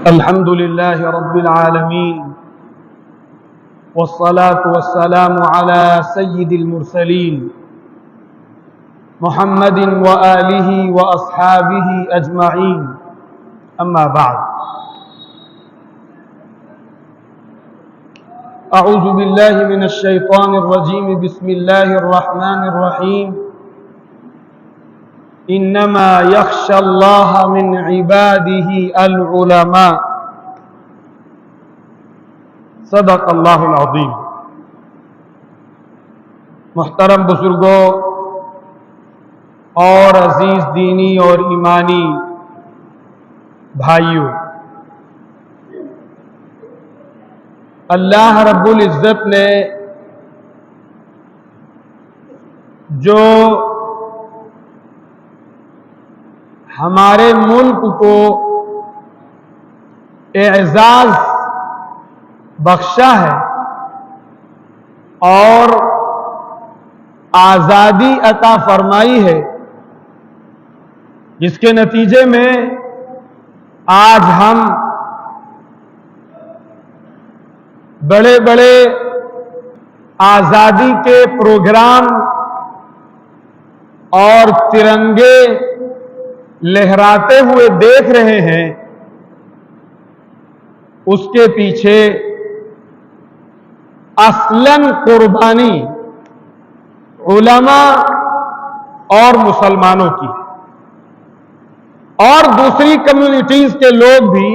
الحمد لله رب العالمين والصلاة والسلام على سيد المرسلين محمد وآله وأصحابه أجمعين أما بعد أعوذ بالله من الشيطان الرجيم بسم الله الرحمن الرحيم انما يخشى الله من عباده العلماء صدق اللہ العظیم۔ محترم بزرگوں اور عزیز دینی اور ایمانی بھائیوں، اللہ رب العزت نے جو ہمارے ملک کو اعزاز بخشا ہے اور آزادی عطا فرمائی ہے، جس کے نتیجے میں آج ہم بڑے بڑے آزادی کے پروگرام اور ترنگے لہراتے ہوئے دیکھ رہے ہیں، اس کے پیچھے اصلاً قربانی علماء اور مسلمانوں کی اور دوسری کمیونٹیز کے لوگ بھی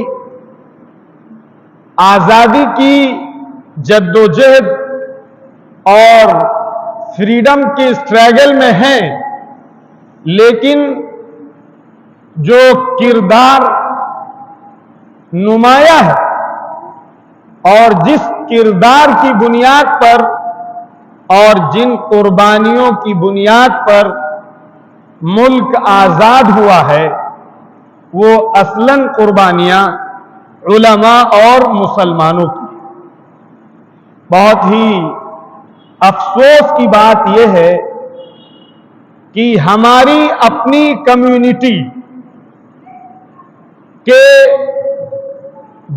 آزادی کی جدوجہد اور فریڈم کی اسٹرگل میں ہیں، لیکن جو کردار نمایاں ہے اور جس کردار کی بنیاد پر اور جن قربانیوں کی بنیاد پر ملک آزاد ہوا ہے، وہ اصلاً قربانیاں علماء اور مسلمانوں کی۔ بہت ہی افسوس کی بات یہ ہے کہ ہماری اپنی کمیونٹی کہ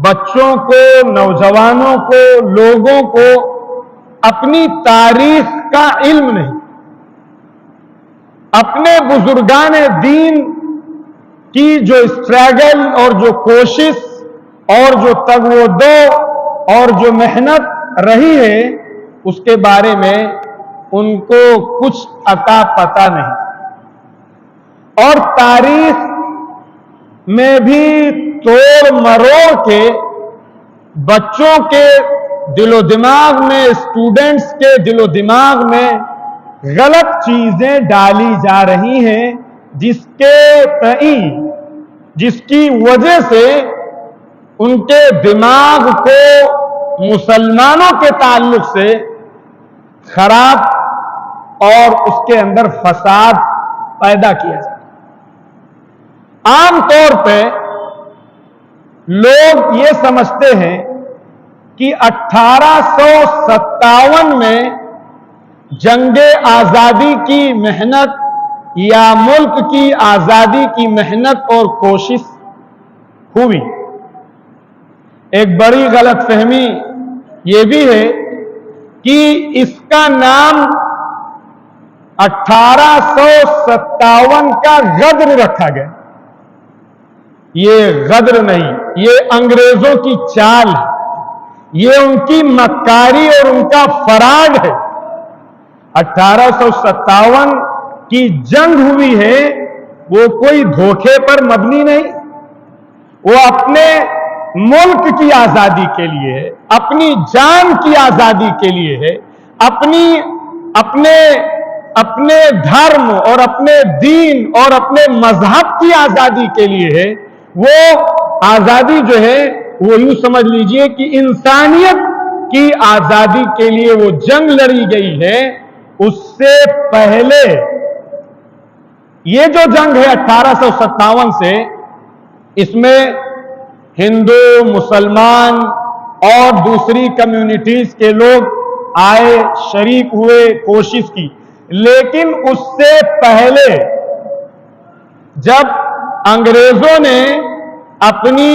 بچوں کو، نوجوانوں کو، لوگوں کو اپنی تاریخ کا علم نہیں، اپنے بزرگان دین کی جو اسٹرگل اور جو کوشش اور جو تگ و دو اور جو محنت رہی ہے، اس کے بارے میں ان کو کچھ عطا پتہ نہیں، اور تاریخ میں بھی توڑ مروڑ کے بچوں کے دل و دماغ میں، اسٹوڈنٹس کے دل و دماغ میں غلط چیزیں ڈالی جا رہی ہیں، جس کی وجہ سے ان کے دماغ کو مسلمانوں کے تعلق سے خراب اور اس کے اندر فساد پیدا کیا جائے۔ عام طور پہ لوگ یہ سمجھتے ہیں کہ 1857 میں جنگ آزادی کی محنت یا ملک کی آزادی کی محنت اور کوشش ہوئی۔ ایک بڑی غلط فہمی یہ بھی ہے کہ اس کا نام 1857 کا غدر رکھا گیا۔ یہ غدر نہیں، یہ انگریزوں کی چال ہے، یہ ان کی مکاری اور ان کا فراڈ ہے۔ 1857 کی جنگ ہوئی ہے، وہ کوئی دھوکے پر مبنی نہیں، وہ اپنے ملک کی آزادی کے لیے ہے، اپنی جان کی آزادی کے لیے ہے، اپنے دھرم اور اپنے دین اور اپنے مذہب کی آزادی کے لیے ہے۔ وہ آزادی جو ہے وہ یوں سمجھ لیجئے کہ انسانیت کی آزادی کے لیے وہ جنگ لڑی گئی ہے۔ اس سے پہلے یہ جو جنگ ہے 1857 سے، اس میں ہندو، مسلمان اور دوسری کمیونٹیز کے لوگ آئے، شریک ہوئے، کوشش کی، لیکن اس سے پہلے جب انگریزوں نے اپنی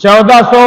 1400